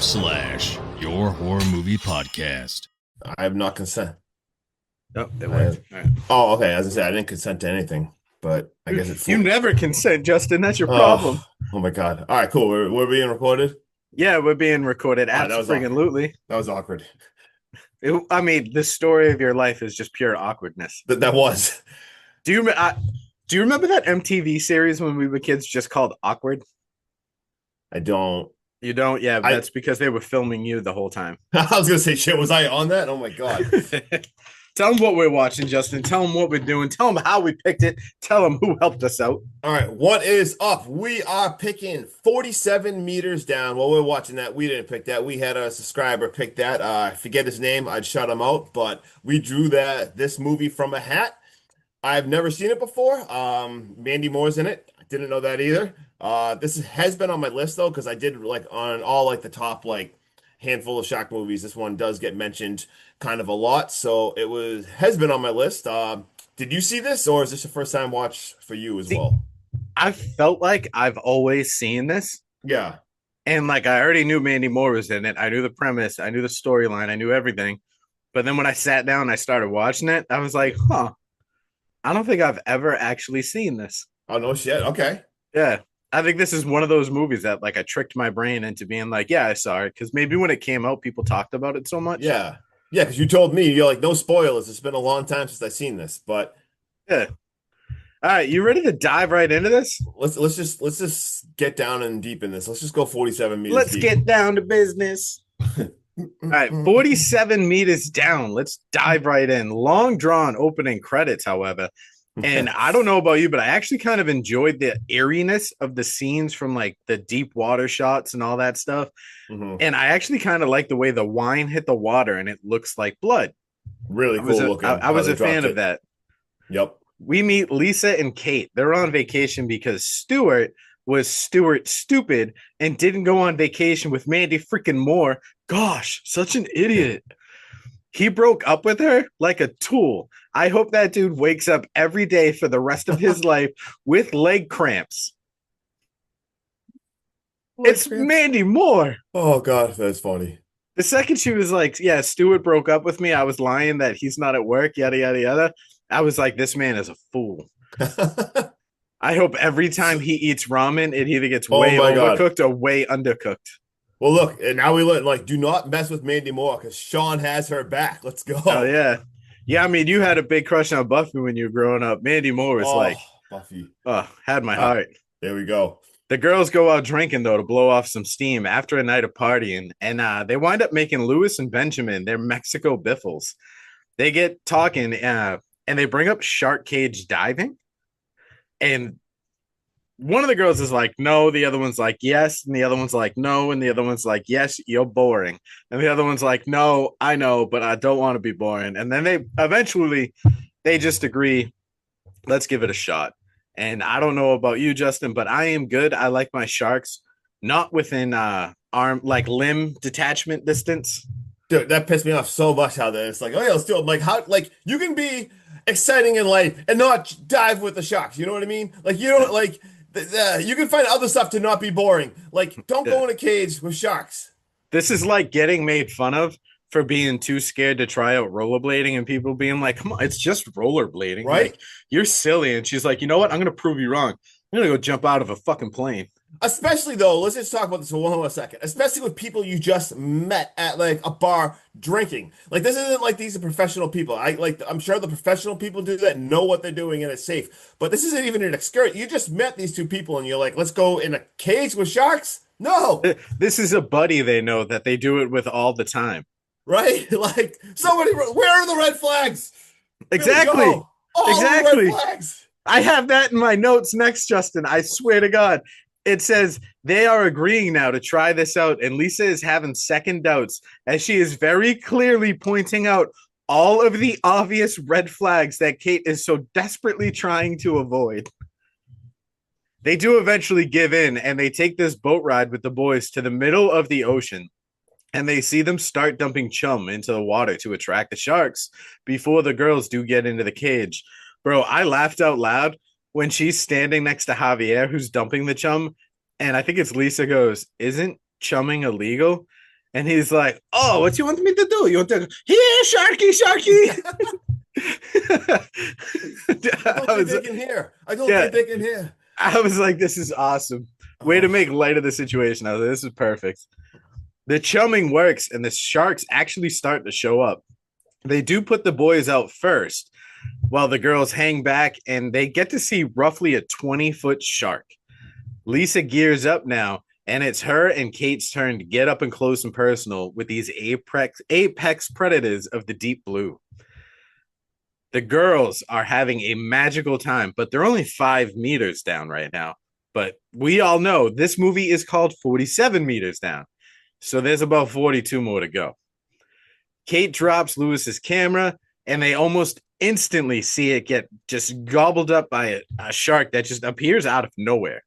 yourself/ your horror movie podcast. I have not consent. Oh, it worked. All right. Oh, okay. As I said, I didn't consent to anything, but I guess it's You never consent, Justin. That's your problem. Oh my God. All right, cool. We're being recorded. Yeah, we're being recorded. That was Absolutely. That was awkward. I mean, the story of your life is just pure awkwardness. That was. Do you remember that MTV series when we were kids just called Awkward? I don't. You don't? Yeah, that's because they were filming you the whole time. I was gonna say, shit, was I on that? Oh my God. Tell them what we're watching, Justin. Tell them what we're doing. Tell them how we picked it. Tell them who helped us out. All right, what is up? We are picking 47 meters down. While we're watching that, we didn't pick that. We had a subscriber pick that. I forget his name. I'd shut him out, but we drew this movie from a hat. I've never seen it before. Mandy Moore's in it. I didn't know that either. This has been on my list though, because I did like on all like the top like handful of shock movies. This one does get mentioned kind of a lot, so has been on my list. Did you see this, or is this the first time watch for you as well? I felt like I've always seen this. Yeah. And like I already knew Mandy Moore was in it. I knew the premise, I knew the storyline, I knew everything. But then when I sat down and I started watching it, I was like, I don't think I've ever actually seen this. Oh, no shit. Okay. Yeah. I think this is one of those movies that like I tricked my brain into being like, yeah, I saw it. Because maybe when it came out, people talked about it so much. Yeah. Yeah, because you told me, you're like, no spoilers. It's been a long time since I've seen this. But yeah. All right, you ready to dive right into this? Let's just get down and deep in this. Let's just go 47 meters. Let's deep. get down to business. All right, 47 meters down. Let's dive right in. Long drawn opening credits, however. And I don't know about you, but I actually kind of enjoyed the eeriness of the scenes from like the deep water shots and all that stuff. Mm-hmm. And I actually kind of like the way the wine hit the water and it looks like blood. Really cool looking. I was a fan of that. Yep. We meet Lisa and Kate. They're on vacation because Stuart was Stuart stupid and didn't go on vacation with Mandy freaking Moore. Gosh, such an idiot. He broke up with her like a tool. I hope that dude wakes up every day for the rest of his life with leg cramps. It's Mandy Moore. Oh, God, that's funny. The second she was like, yeah, Stuart broke up with me, I was lying that he's not at work, yada, yada, yada. I was like, this man is a fool. I hope every time he eats ramen, it either gets way overcooked or way undercooked. Well, look, and now we learn, like, do not mess with Mandy Moore because Sean has her back. Let's go. Oh, yeah. Yeah, I mean, you had a big crush on Buffy when you were growing up. Mandy Moore was Buffy. Had my heart. There we go. The girls go out drinking, though, to blow off some steam after a night of partying. And they wind up making Lewis and Benjamin their Mexico biffles. They get talking, and they bring up shark cage diving. And one of the girls is like, no. The other one's like, yes. And the other one's like, no. And the other one's like, yes, you're boring. And the other one's like, no, I know, but I don't want to be boring. And then they just agree, let's give it a shot. And I don't know about you, Justin, but I am good. I like my sharks not within limb detachment distance. Dude, that pissed me off so much how that it's like, oh yeah, let's do it. Like how you can be exciting in life and not dive with the sharks. You know what I mean? Like you don't like you can find other stuff to not be boring. Like don't go in a cage with sharks. This is like getting made fun of for being too scared to try out rollerblading and people being like, come on, it's just rollerblading. Right? Like, you're silly. And she's like, you know what? I'm going to prove you wrong. I'm going to go jump out of a fucking plane. Especially though, let's just talk about this for one more second. Especially with people you just met at like a bar drinking. Like this isn't like these are professional people. I'm sure the professional people do that, know what they're doing, and it's safe. But this isn't even an excursion. You just met these two people and you're like, let's go in a cage with sharks? No. This is a buddy they know that they do it with all the time. Right? Like somebody, where are the red flags? Exactly. Exactly. Red flags. I have that in my notes next, Justin. I swear to God. It says they are agreeing now to try this out, and Lisa is having second doubts as she is very clearly pointing out all of the obvious red flags that Kate is so desperately trying to avoid. They do eventually give in, and they take this boat ride with the boys to the middle of the ocean, and they see them start dumping chum into the water to attract the sharks before the girls do get into the cage. Bro, I laughed out loud when she's standing next to Javier, who's dumping the chum, and I think it's Lisa goes, isn't chumming illegal? And he's like, "Oh, what you want me to do? You want to here, Sharky, Sharky?" I don't I think was, they can hear. I don't yeah, think they can hear. I was like, "This is awesome. Way to Oh, make light of the situation." I was like, "This is perfect." The chumming works, and the sharks actually start to show up. They do put the boys out first, while the girls hang back, and they get to see roughly a 20-foot shark. Lisa gears up now, and it's her and Kate's turn to get up and close and personal with these apex predators of the deep blue. The girls are having a magical time, but they're only 5 meters down right now. But we all know this movie is called 47 meters down. So there's about 42 more to go. Kate drops Lewis's camera, and they almost instantly see it get just gobbled up by a shark that just appears out of nowhere.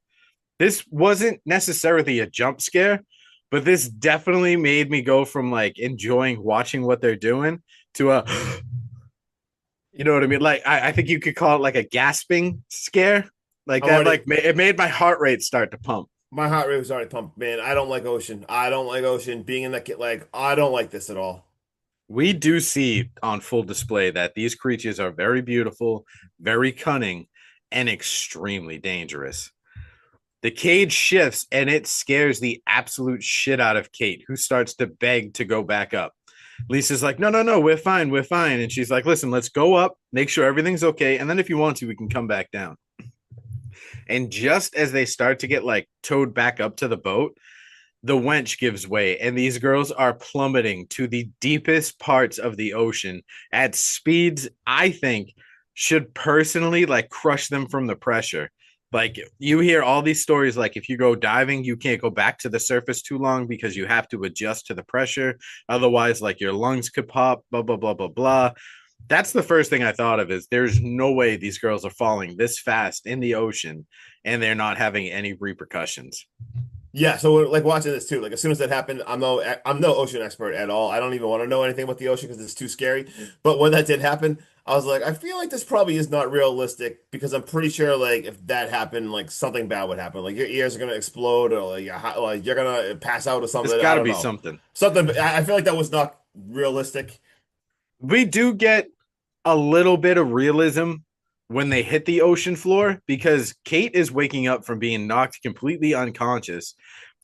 This wasn't necessarily a jump scare, but this definitely made me go from like enjoying watching what they're doing to a, you know what I mean? Like, I think you could call it like a gasping scare. Like I'm that, already. like it made my heart rate start to pump. My heart rate was already pumped, man. I don't like ocean. I don't like ocean. Being in that kit, like I don't like this at all. We do see on full display that these creatures are very beautiful, very cunning, and extremely dangerous. The cage shifts and it scares the absolute shit out of Kate, who starts to beg to go back up. Lisa's like, no, no, no, we're fine, we're fine. And she's like, listen, let's go up, make sure everything's okay. And then if you want to, we can come back down. And just as they start to get like towed back up to the boat, the wench gives way, and these girls are plummeting to the deepest parts of the ocean at speeds I think should personally like crush them from the pressure. Like you hear all these stories, like if you go diving, you can't go back to the surface too long because you have to adjust to the pressure. Otherwise, like your lungs could pop, blah, blah, blah, blah, blah. That's the first thing I thought of is there's no way these girls are falling this fast in the ocean and they're not having any repercussions. Yeah, so we're like watching this too. Like as soon as that happened, I'm no ocean expert at all. I don't even want to know anything about the ocean because it's too scary. But when that did happen, I was like, I feel like this probably is not realistic because I'm pretty sure like if that happened, like something bad would happen. Like your ears are gonna explode or like you're gonna pass out or It's something. I got to don't be know. something. Something. I feel like that was not realistic. We do get a little bit of realism when they hit the ocean floor because Kate is waking up from being knocked completely unconscious.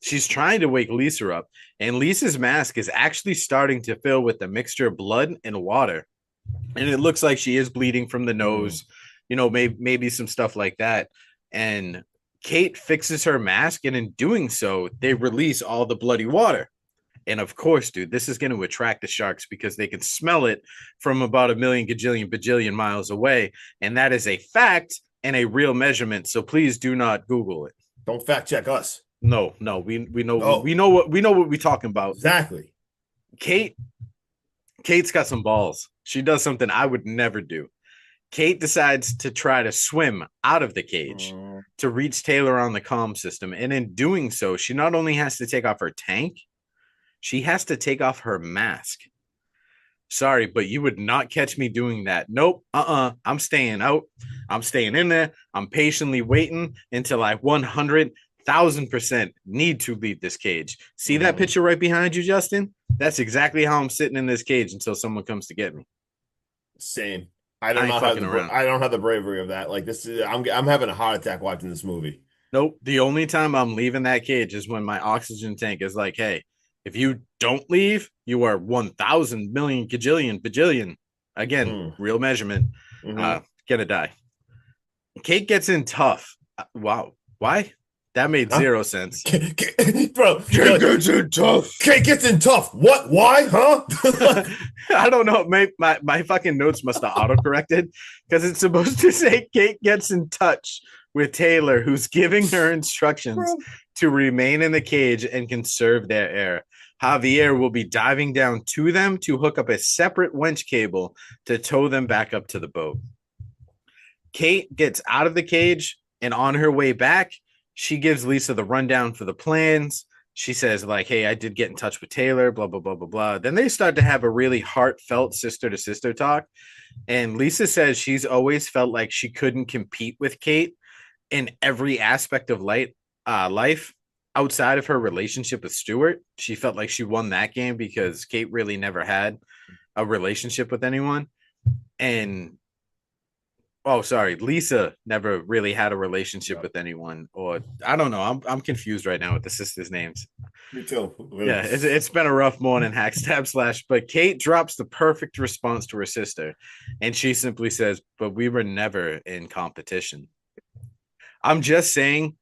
She's trying to wake Lisa up, and Lisa's mask is actually starting to fill with a mixture of blood and water. And it looks like she is bleeding from the Mm. nose, maybe some stuff like that. And Kate fixes her mask, and in doing so, they release all the bloody water. And of course, dude, this is going to attract the sharks because they can smell it from about a million, gajillion, bajillion miles away. And that is a fact and a real measurement. So please do not Google it. Don't fact check us. No, no, we know No, we know what we're talking about. exactly. Kate, Kate's got some balls. She does something I would never do. Kate decides to try to swim out of the cage Mm. to reach Taylor on the comm system. And in doing so, she not only has to take off her tank, she has to take off her mask. Sorry, but you would not catch me doing that. Nope. I'm staying out. I'm staying in there. I'm patiently waiting until I 100,000% need to leave this cage. See that Mm. picture right behind you, Justin? That's exactly how I'm sitting in this cage until someone comes to get me. Same. I I don't ain't know how fucking around. I don't have the bravery of that. Like this is I'm having a heart attack watching this movie. Nope. The only time I'm leaving that cage is when my oxygen tank is like, hey, if you don't leave, you are 1,000 million gajillion bajillion. Again, Mm. real measurement. Hmm. Gonna die. Kate gets in tough. Wow. Why? That made Huh? zero sense. Bro, Kate gets in tough. Kate gets in tough. What? Why? Huh? I don't know. My fucking notes must have autocorrected because it's supposed to say Kate gets in touch with Taylor, who's giving her instructions Bro. to remain in the cage and conserve their air. Javier will be diving down to them to hook up a separate winch cable to tow them back up to the boat. Kate gets out of the cage, and on her way back, she gives Lisa the rundown for the plans. She says, like, hey, I did get in touch with Taylor, blah, blah, blah, blah, blah. Then they start to have a really heartfelt sister to sister talk. And Lisa says she's always felt like she couldn't compete with Kate in every aspect of life outside of her relationship with Stuart, she felt like she won that game because Kate really never had a relationship with anyone. And oh, sorry, Lisa never really had a relationship with anyone, or I don't know. I'm confused right now with the sisters' names. Me too. Yeah, it's been a rough morning, hack stab slash. But Kate drops the perfect response to her sister, and she simply says, "But we were never in competition." I'm just saying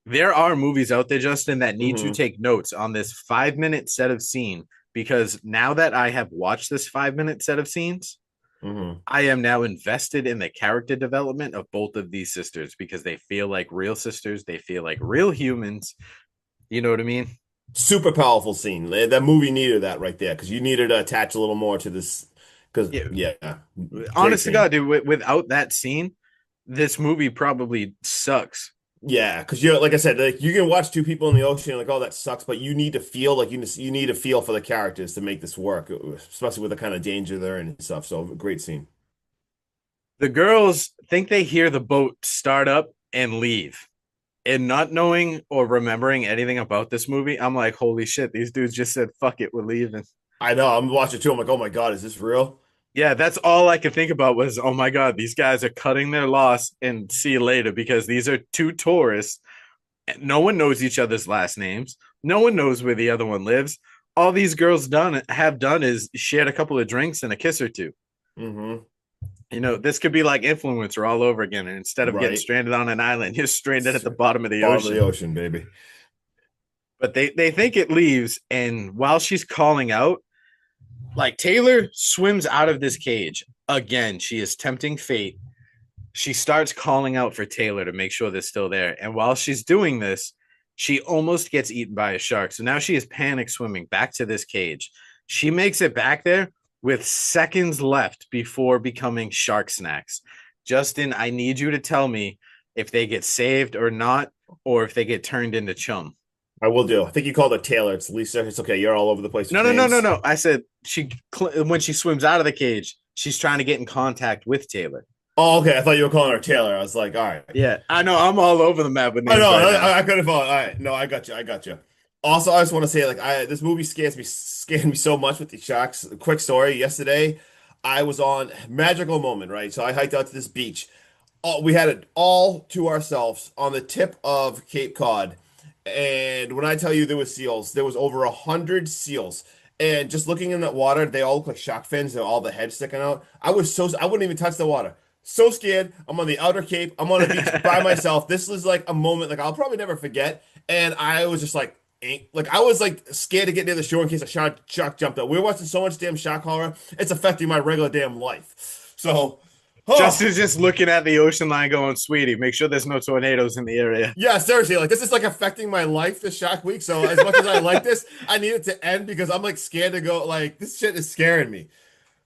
there are movies out there, Justin, that need to Hmm. take notes on this 5 minute set of scene because now that I have watched this 5 minute set of scenes, Hmm. I am now invested in the character development of both of these sisters because they feel like real sisters. They feel like real humans. You know what I mean? Super powerful scene. That movie needed that right there because you needed to attach a little more to this. Because Yeah. yeah, great Honest to God, scene. dude, without that scene, this movie probably sucks. Yeah, because you're like I said, like you can watch two people in the ocean, like oh that sucks, but you need to feel like you need to feel for the characters to make this work, especially with the kind of danger they're in and stuff. So great scene. The girls think they hear the boat start up and leave. And not knowing or remembering anything about this movie, I'm like, holy shit, these dudes just said, fuck it, we're leaving. I know. I'm watching too. I'm like, oh my God, is this real? Yeah, that's all I could think about was, oh my God, these guys are cutting their loss and see you later because these are two tourists. No one knows each other's last names. No one knows where the other one lives. All these girls have done is shared a couple of drinks and a kiss or two. Hmm. This could be like influencer all over again. And instead of getting Right. stranded on an island, you're stranded at the bottom of the Bottom of the ocean. ocean, baby. But they think it leaves. And while she's calling out, like Taylor swims out of this cage. Again, she is tempting fate. She starts calling out for Taylor to make sure they're still there. And while she's doing this, she almost gets eaten by a shark. So now she is panic swimming back to this cage. She makes it back there with seconds left before becoming shark snacks. Justin, I need you to tell me if they get saved or not, or if they get turned into chum. I will do. I think you called her Taylor. It's Lisa. It's okay. You're all over the place with No, no, no, no, names. no. I said when she swims out of the cage, she's trying to get in contact with Taylor. Oh, okay. I thought you were calling her Taylor. I was like, all right. Yeah, I know. I'm all over the map with I names know. right now. I could have thought. All right. No, I got you. I got you. Also, I just want to say, like, this movie scared me so much with the sharks. Quick story. Yesterday, I was on magical moment, right? So I hiked out to this beach. We had it all to ourselves on the tip of Cape Cod. And when I tell you there was seals, there was over 100 seals. And just looking in that water, they all look like shark fins and all the heads sticking out. I wouldn't even touch the water. So scared. I'm on the outer Cape. I'm on a beach by myself. This was like a moment like I'll probably never forget. And I was just like, like I was like scared to get near the shore in case a shark jumped out. We were watching so much damn shark horror. It's affecting my regular damn life. So, oh. Justin's just looking at the ocean line going, sweetie, make sure there's no tornadoes in the area. Yeah, seriously, like this is like affecting my life this Shark Week. So as much as I like this, I need it to end because I'm like scared to go. Like this shit is scaring me.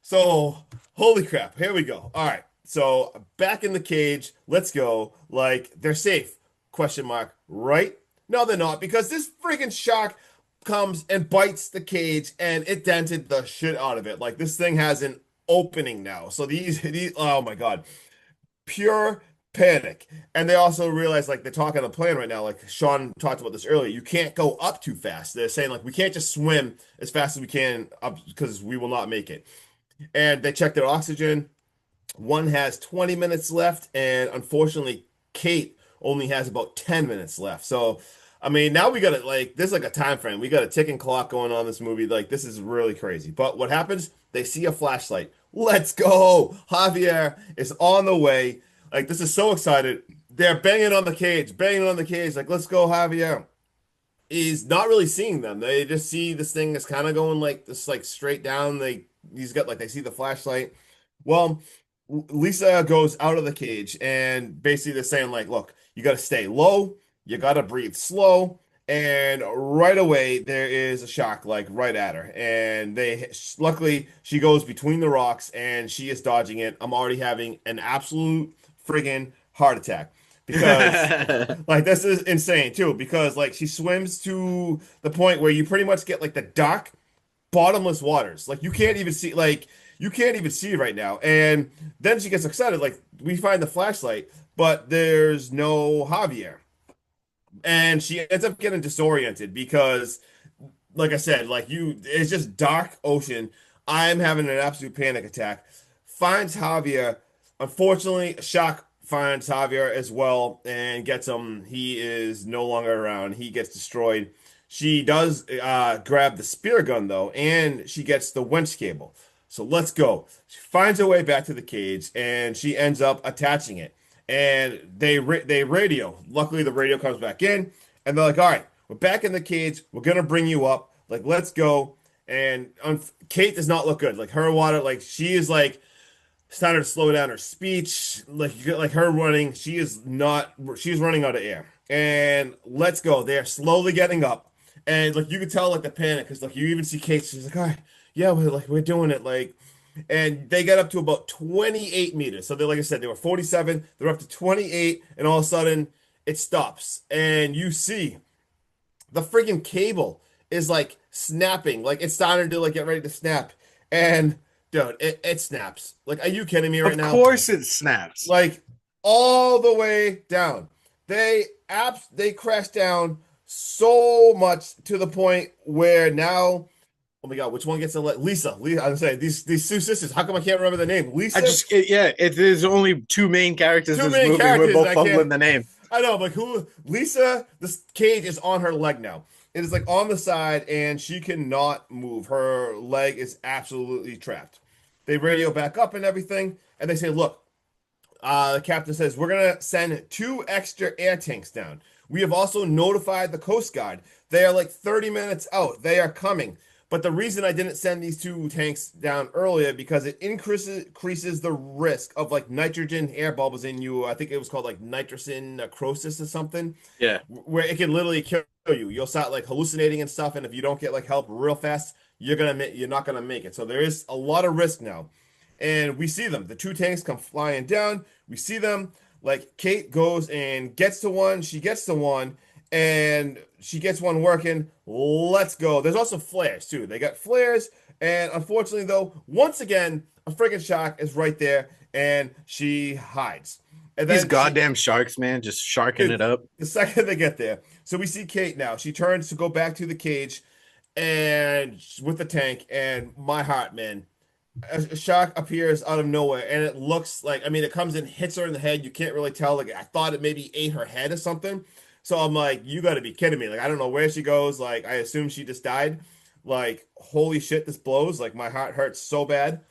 So holy crap, here we go. All right, so back in the cage. Let's go. Like they're safe? Question mark. Right? No, they're not because this freaking shark comes and bites the cage and it dented the shit out of it. Like this thing has an opening now. So these oh my God, pure panic. And they also realize like they're talking on the plane right now, like Sean talked about this earlier. You can't go up too fast. They're saying like we can't just swim as fast as we can up because we will not make it. And they check their oxygen. One has 20 minutes left, and unfortunately, Kate only has about 10 minutes left. So, I mean, now we got it like there's like a time frame. We got a ticking clock going on in this movie. Like this is really crazy. But what happens? They see a flashlight. Let's go. Javier is on the way. Like this is so excited. They're banging on the cage, banging on the cage. Like let's go, Javier. He's not really seeing them. They just see this thing is kind of going like this, like straight down. He's got like they see the flashlight. Well, Lisa goes out of the cage and basically they're saying like, look, you got to stay low, you got to breathe slow, and right away there is a shark like right at her, and they luckily she goes between the rocks and she is dodging it. I'm already having an absolute friggin' heart attack because like this is insane too because like she swims to the point where you pretty much get like the dark bottomless waters. Like you can't even see right now. And then she gets excited like we find the flashlight, but there's no Javier. and she ends up getting disoriented because, like I said, it's just dark ocean. I'm having an absolute panic attack. Finds Javier. Unfortunately, Shock finds Javier as well and gets him. He is no longer around. He gets destroyed. She does grab the spear gun though, and she gets the winch cable. So let's go. She finds her way back to the cage, and she ends up attaching it. And they radio. Luckily, the radio comes back in, and they're like, "All right, we're back in the cage. We're gonna bring you up. Like, let's go." And Kate does not look good. Like her water, like she is like started to slow down her speech. Like her running, she is not. She's running out of air. And let's go. They're slowly getting up, and like you can tell like the panic because like you even see Kate. She's like, "All right, yeah, we're doing it." And they got up to about 28 meters. So they, like I said, they were 47. They're up to 28, and all of a sudden it stops, and you see the freaking cable is like snapping, like it's starting to like get ready to snap, and dude, it snaps. Like, are you kidding me right Of now? course it snaps. Like all the way down. They crash down so much to the point where now, oh my God, which one gets the Lisa? I'm saying these two sisters. How come I can't remember the name? Lisa. There's only two main characters Two in this main movie. We're characters, and both I fumbling can't. the name. I know, but who? Lisa, this cage is on her leg now. It is like on the side, and she cannot move. Her leg is absolutely trapped. They radio back up and everything, and they say, "Look, the captain says we're gonna send two extra air tanks down. We have also notified the Coast Guard. They are like 30 minutes out. They are coming. But the reason I didn't send these two tanks down earlier because it increases the risk of like nitrogen air bubbles in you. I think it was called like nitrogen necrosis or something, Yeah. where it can literally kill you. You'll start like hallucinating and stuff, and if you don't get like help real fast, you're not gonna make it. So there is a lot of risk now, and we see them. The two tanks come flying down. We see them. Like Kate goes and gets to one. She gets to one, and she gets one working. Let's go. There's also flares too. They got flares, and unfortunately, though, once again, a freaking shark is right there, and she hides. And These then goddamn sharks, man, just sharking it up. the second they get there, so we see Kate now. She turns to go back to the cage, and with the tank, and my heart, man, a shark appears out of nowhere, and it looks like, I mean, it comes and hits her in the head. You can't really tell. Like, I thought it maybe ate her head or something. So I'm like, you got to be kidding me. Like, I don't know where she goes. Like, I assume she just died. Like, holy shit, this blows. Like, my heart hurts so bad.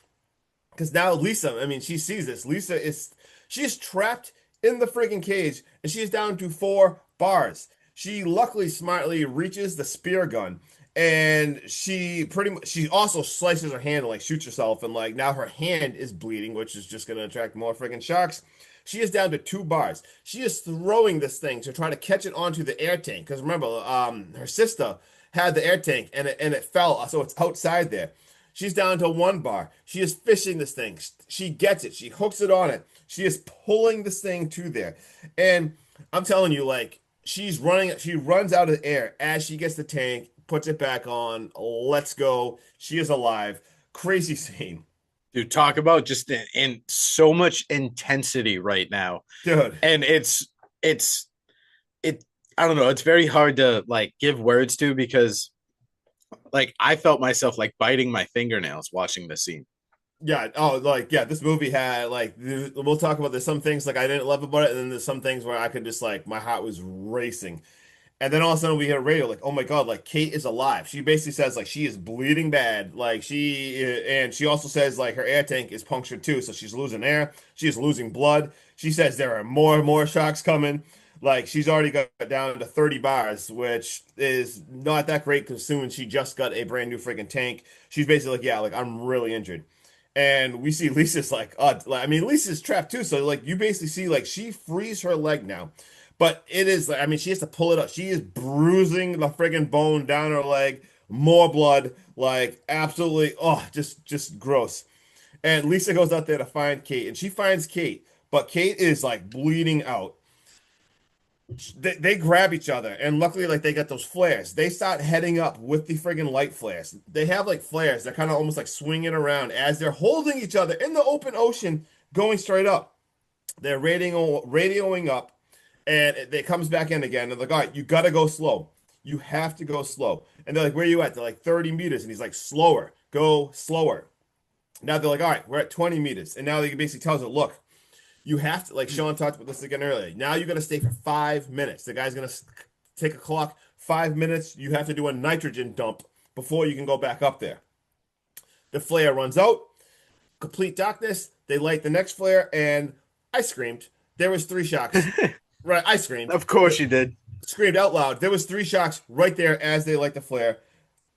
Because now Lisa, I mean, she sees this. She is trapped in the freaking cage, and she is down to 4 bars. She luckily smartly reaches the spear gun, and she also slices her hand and like shoots herself, and like now her hand is bleeding, which is just gonna attract more freaking sharks. She is down to 2 bars. She is throwing this thing to try to catch it onto the air tank. Because remember, her sister had the air tank, and it fell, so it's outside there. She's down to 1 bar. She is fishing this thing. She gets it. She hooks it on it. She is pulling this thing to there. And I'm telling you, like, she's running, she runs out of air as she gets the tank, puts it back on. Let's go. She is alive. Crazy scene. Dude, talk about just in so much intensity right now. Dude. And it I don't know, it's very hard to like give words to because like I felt myself like biting my fingernails watching the scene. Yeah. Oh, like, yeah, this movie had, like, we'll talk about, there's some things, like, I didn't love about it, and then there's some things where I could just, like, my heart was racing. And then all of a sudden we hear a radio, like, oh my God, like Kate is alive. She basically says like she is bleeding bad. And she also says like her air tank is punctured too, so she's losing air. She is losing blood. She says there are more and more sharks coming. Like she's already got down to 30 bars, which is not that great considering she just got a brand new freaking tank. She's basically like, yeah, like I'm really injured. And we see Lisa's like, I mean, Lisa's trapped too. So like you basically see like she frees her leg now. But it is, I mean, she has to pull it up. She is bruising the friggin' bone down her leg, more blood, like absolutely, oh, just gross. And Lisa goes out there to find Kate, and she finds Kate, but Kate is like bleeding out. They grab each other, and luckily, like they got those flares. They start heading up with the friggin' light flares. They have like flares. They're kind of almost like swinging around as they're holding each other in the open ocean, going straight up. They're radioing up. And it comes back in again. And they're like, all right, you got to go slow. You have to go slow. And they're like, where are you at? They're like 30 meters. And he's like, slower, go slower. Now they're like, all right, we're at 20 meters. And now he basically tells her, look, you have to, like Sean talked about this again earlier. Now you got to stay for 5 minutes. The guy's going to take a clock, 5 minutes. You have to do a nitrogen dump before you can go back up there. The flare runs out, complete darkness. They light the next flare, and I screamed. There was three shocks. Right, I screamed. Of course you did. Screamed out loud. There was three shocks right there as they light the flare.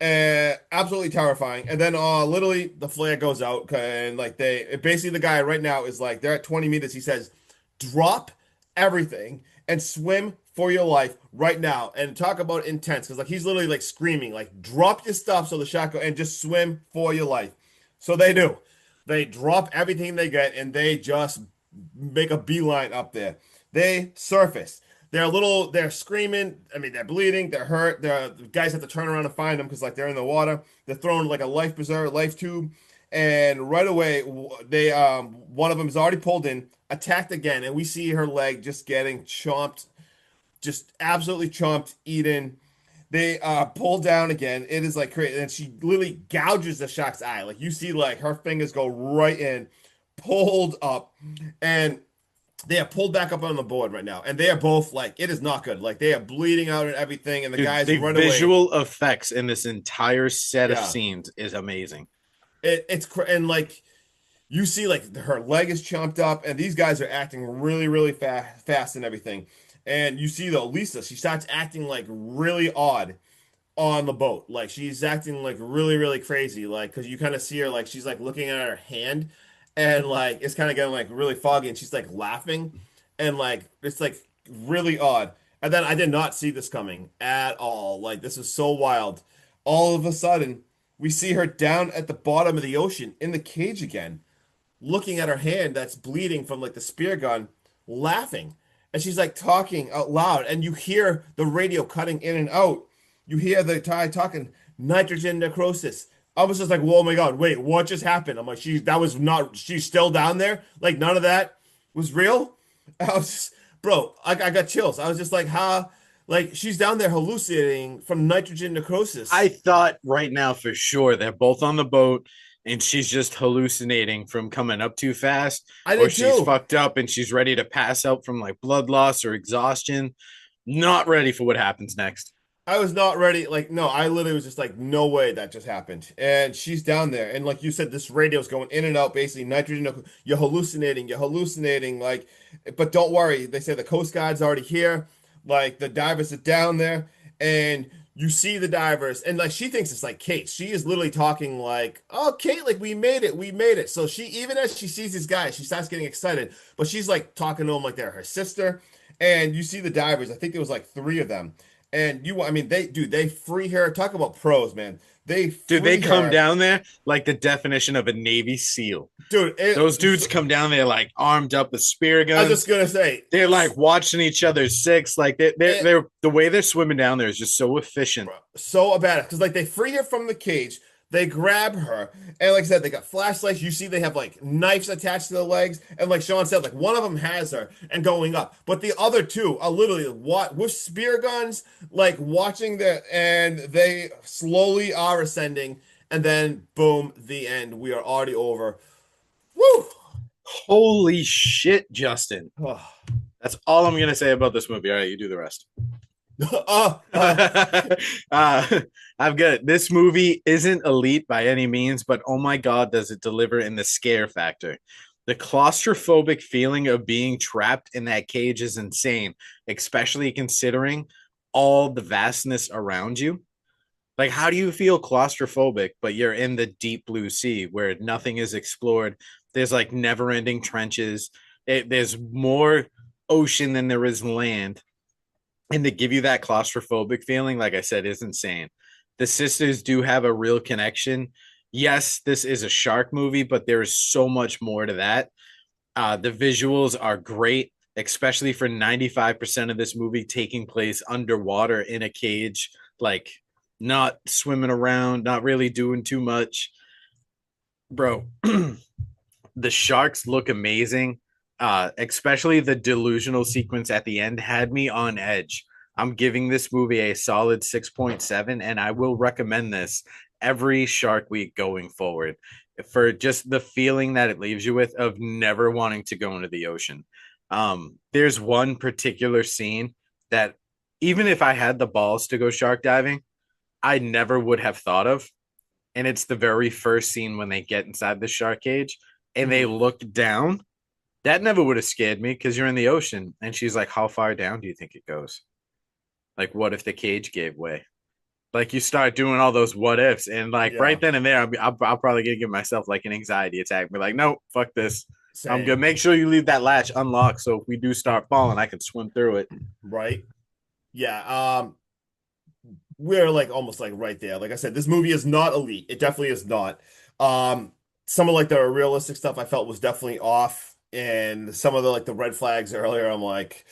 Absolutely terrifying. And then literally the flare goes out, and like basically the guy right now is like they're at 20 meters. He says, drop everything and swim for your life right now. And talk about intense, because like he's literally like screaming, like drop your stuff so the shot go and just swim for your life. So they do. They drop everything they get and they just make a beeline up there. They surface. They're screaming. I mean, they're bleeding. They're hurt. The guys have to turn around and find them because like they're in the water. They're thrown like a life preserver, life tube, and right away they one of them is already pulled in, attacked again, and we see her leg just getting chomped, just absolutely chomped, eaten. They pull down again. It is like crazy, and she literally gouges the shark's eye. Like you see, like her fingers go right in, pulled up, and they are pulled back up on the board right now, and they are both like it is not good. Like they are bleeding out and everything, and the Dude, guys the run away. visual effects in this entire set of Yeah, scenes is amazing. and like you see, like her leg is chomped up, and these guys are acting really, really fast and everything. And you see though, Lisa, she starts acting like really odd on the boat. Like she's acting like really, really crazy. Like because you kind of see her like she's like looking at her hand, and like it's kind of getting like really foggy, and she's like laughing, and like it's like really odd. And then I did not see this coming at all. Like this is so wild. All of a sudden, we see her down at the bottom of the ocean in the cage again, looking at her hand that's bleeding from like the spear gun, laughing. And she's like talking out loud, and you hear the radio cutting in and out. You hear the guy talking nitrogen necrosis. I was just like, "Whoa, my God, wait, what just happened?" I'm like, she's still down there? Like, none of that was real? I was just, bro, I got chills. I was just like, huh? Like, she's down there hallucinating from nitrogen necrosis. I thought right now for sure they're both on the boat and she's just hallucinating from coming up too fast, I or did she's too. fucked up and she's ready to pass out from like blood loss or exhaustion. Not ready for what happens next. I was not ready. Like, no, I literally was just like, no way that just happened. And she's down there. And like you said, this radio's going in and out, basically nitrogen. You're hallucinating. You're hallucinating. Like, but don't worry. They say the Coast Guard's already here. Like, the divers are down there. And you see the divers. And like, she thinks it's like Kate. She is literally talking like, oh, Kate, like, we made it. We made it. So she, even as she sees these guys, she starts getting excited. But she's like talking to them like they're her sister. And you see the divers. I think there was like three of them. And I mean, they free her. Talk about pros, man. They Dude, they free come her, down there like the definition of a Navy SEAL. dude. Those dudes come down there like armed up with spear I was guns. just gonna say, They're like watching each other's six. Like it, they're the way they're swimming down there is just so efficient. so bad because like they free her from the cage. They grab her, and like I said, they got flashlights. You see, they have like knives attached to their legs, and like Sean said, like one of them has her and going up, but the other two are literally what with spear guns, like watching and they slowly are ascending, and then boom, the end. We are already over. Woo! Holy shit, Justin. Oh. That's all I'm gonna say about this movie. All right, you do the rest. uh, uh, I'm good. This movie isn't elite by any means, but oh my god, does it deliver in the scare factor. The claustrophobic feeling of being trapped in that cage is insane, especially considering all the vastness around you. Like, how do you feel claustrophobic, but you're in the deep blue sea where nothing is explored? There's like never ending trenches. There's more ocean than there is land. And to give you that claustrophobic feeling, like I said, is insane. The sisters do have a real connection. Yes, this is a shark movie, but there is so much more to that. The visuals are great, especially for 95% of this movie taking place underwater in a cage, like not swimming around, not really doing too much. Bro, the sharks look amazing. Especially the delusional sequence at the end had me on edge. I'm giving this movie a solid 6.7, and I will recommend this every Shark Week going forward for just the feeling that it leaves you with of never wanting to go into the ocean. There's one particular scene that even if I had the balls to go shark diving, I never would have thought of. And it's the very first scene when they get inside the shark cage and they look down. That never would have scared me because you're in the ocean. And she's like, how far down do you think it goes? Like, what if the cage gave way? Like, you start doing all those what ifs. And, like, Yeah, right then and there, I'll probably gonna give myself, like, an anxiety attack. Be like, no, fuck this. I'm good. same. Make sure you leave that latch unlocked so if we do start falling, I can swim through it. Right. Yeah. We're like almost like right there. Like I said, this movie is not elite. It definitely is not. Um, some of like the realistic stuff I felt was definitely off, and some of the like the red flags earlier, I'm like,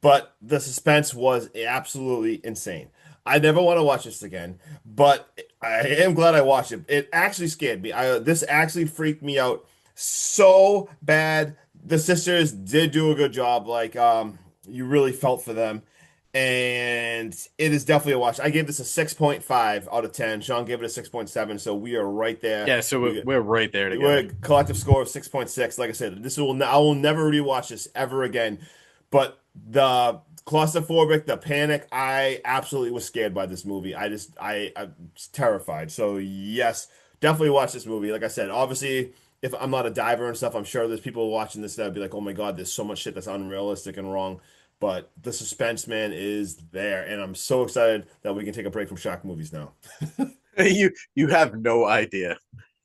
but the suspense was absolutely insane. I never want to watch this again, but I am glad I watched it. It actually scared me. This actually freaked me out so bad. The sisters did do a good job. Like, you really felt for them. And it is definitely a watch. I gave this a 6.5 out of 10. Sean gave it a 6.7, so we are right there. Yeah, so we're right there We're together. a collective score of 6.6. Like I said, I will never rewatch this ever again. But the claustrophobic, the panic, I absolutely was scared by this movie. I was terrified. So yes, definitely watch this movie. Like I said, obviously, if I'm not a diver and stuff, I'm sure there's people watching this that would be like, oh my God, there's so much shit that's unrealistic and wrong. But the suspense, man, is there, and I'm so excited that we can take a break from shark movies now. You have no idea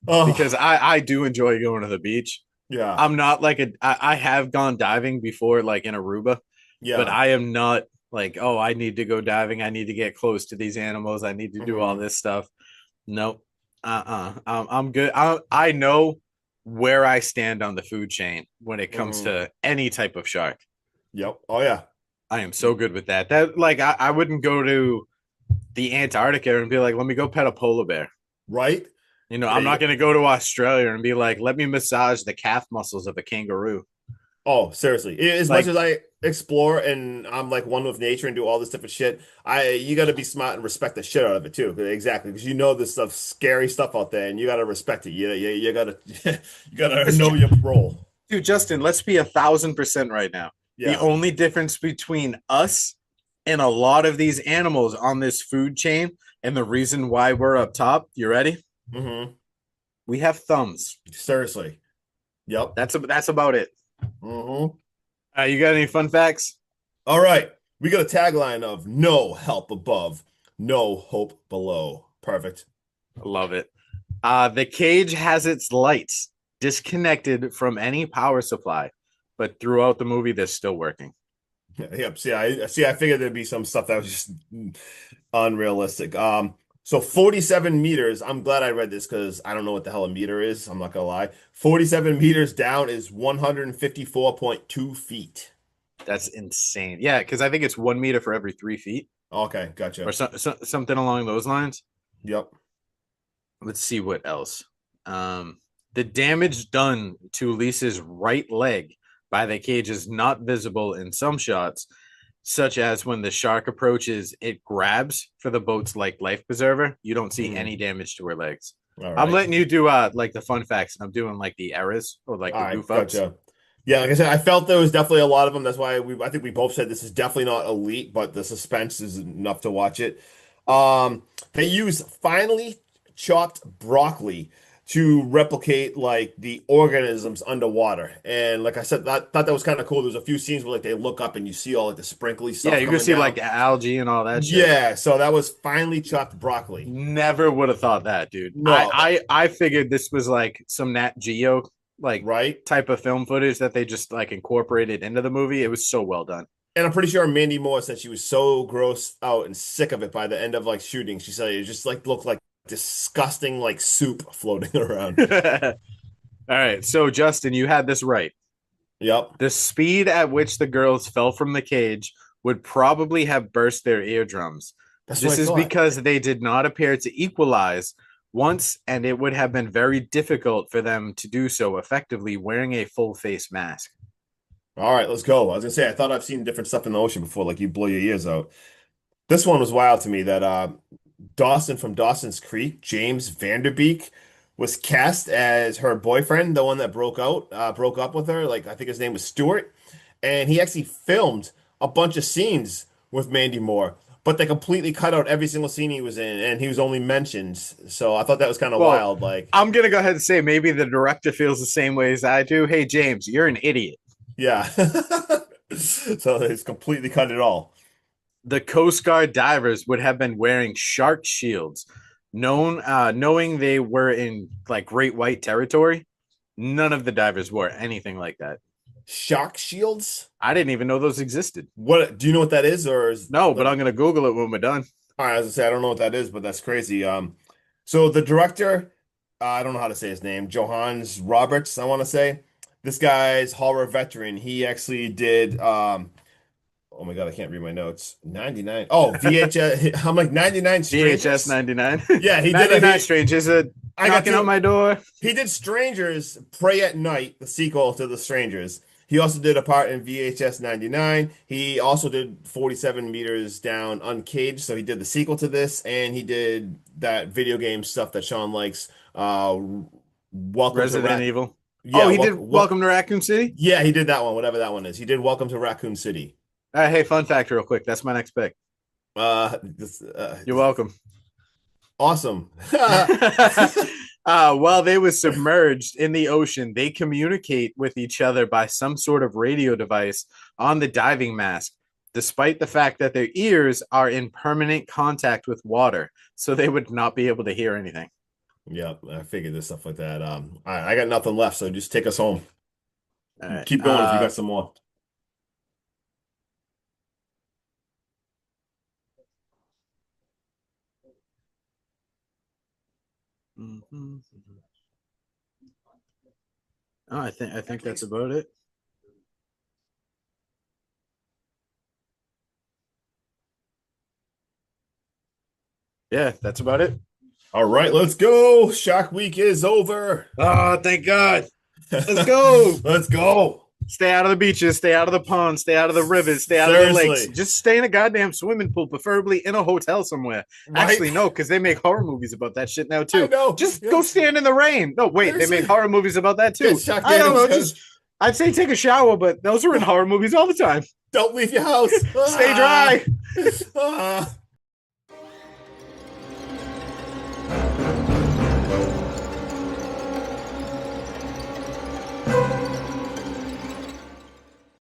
because Oh, I do enjoy going to the beach. yeah, I'm not like I have gone diving before, like in Aruba, but yeah. I am not like, oh, I need to go diving. I need to get close to these animals. I need to do all Hmm. this stuff. Nope. I'm good. I know where I stand on the food chain when it comes Hmm. to any type of shark. Yep. Oh yeah. I am so good with that. That like I wouldn't go to the Antarctica and be like, let me go pet a polar bear. Right? Yeah, I'm not going to go to Australia and be like, let me massage the calf muscles of a kangaroo. oh, seriously. As much Like, as I explore and I'm like one with nature and do all this different shit, I you got to be smart and respect the shit out of it too. Exactly, because you know this stuff, scary stuff out there, and you got to respect it. You got to you got to know your role. dude, Justin, let's be 1,000% right now. The Yeah. only difference between us and a lot of these animals on this food chain, and the reason why we're up top, you ready? Hmm. We have thumbs. Seriously. Yep. That's about it. Hmm. You got any fun facts? All right. We got a tagline of no help above, no hope below. Perfect. I love it. The cage has its lights disconnected from any power supply, but throughout the movie, they're still working. Yep. I figured there'd be some stuff that was just unrealistic. So 47 meters. I'm glad I read this because I don't know what the hell a meter is. I'm not gonna lie. 47 meters down is 154.2 feet. That's insane. Yeah, because I think it's 1 meter for every 3 feet Okay, or gotcha. something along those lines. Yep. Let's see what else. The damage done to Lisa's right leg by the cage is not visible in some shots, such as when the shark approaches, it grabs for the boat's like life preserver. You don't see Hmm. any damage to her legs. All I'm right. letting you do like the fun facts, and I'm doing like the errors or like All the right, goof ups. gotcha. Yeah, like I said, I felt there was definitely a lot of them. That's why I think we both said this is definitely not elite, but the suspense is enough to watch it. They use finely chopped broccoli to replicate like the organisms underwater. And like I said, thought that was kind of cool. There's a few scenes where like they look up and you see all like the sprinkly Yeah, stuff you can coming see like down. the algae and all that shit. Yeah, so that was finely chopped broccoli. Never would have thought that, dude. No, I figured this was like some Nat Geo like right? type of film footage that they just like incorporated into the movie. It was so well done. And I'm pretty sure Mandy Moore said she was so grossed out and sick of it by the end of like shooting. She said it just like looked like disgusting like soup floating around. All right, so Justin, you had this right. Yep, The speed at which the girls fell from the cage would probably have burst their eardrums. that's what I This is thought. because they did not appear to equalize once, and it would have been very difficult for them to do so effectively wearing a full face mask. All right, let's go. I was gonna say I thought I've seen different stuff in the ocean before, like you blow your ears out. This one was wild to me that Dawson from Dawson's Creek, James Vanderbeek, was cast as her boyfriend, the one that broke up with her. Like I think his name was Stuart, and he actually filmed a bunch of scenes with Mandy Moore, but they completely cut out every single scene he was in, and he was only mentioned. So I thought that was kind of Well, wild. Like, I'm gonna go ahead and say maybe the director feels the same way as I do. Hey, James, you're an idiot. yeah. So he's completely cut it all. The Coast Guard divers would have been wearing shark shields, knowing they were in like Great White territory. None of the divers wore anything like that. Shock shields? I didn't even know those existed. What do you know what that is, or is No, but I'm gonna Google it when we're done. all right, as I say, I don't know what that is, but that's crazy. So the director, I don't know how to say his name, Johannes Roberts, I want to say. This guy's horror veteran. He actually did oh my God, I can't read my notes. 99. Oh, VHS. I'm like 99 VHS Strangers. 99. Yeah, he did 99 Strangers are I got knocking you. on my door. He did Strangers, Pray at Night, the sequel to The Strangers. He also did a part in VHS 99. He also did 47 Meters Down Uncaged. So he did the sequel to this, and he did that video game stuff that Sean likes. Welcome to Resident Evil. Yeah, Oh, he did Welcome to Raccoon City? yeah, he did that one, whatever that one is. He did Welcome to Raccoon City. Hey, fun fact real quick. That's my next pick. You're welcome. Awesome. While they were submerged in the ocean, they communicate with each other by some sort of radio device on the diving mask, despite the fact that their ears are in permanent contact with water, so they would not be able to hear anything. Yeah, I figured this stuff like that. I got nothing left, so just take us home. All right. Keep going if you got some more. Oh, I think that's about it. Yeah, that's about it. All right, let's go. Shark Week is over. Oh, thank God. Let's go. Let's go. Stay out of the beaches, stay out of the ponds, stay out of the rivers, stay out of the lakes. Seriously. Just stay in a goddamn swimming pool, preferably in a hotel somewhere. Right? Actually, no, because they make horror movies about that shit now too. I know. Just Yeah. go stand in the rain. No, wait, they Seriously. make horror movies about that too. Get Shark I don't know. Daniels. Just I'd say take a shower, but those are in horror movies all the time. Don't leave your house. Stay dry. Ah.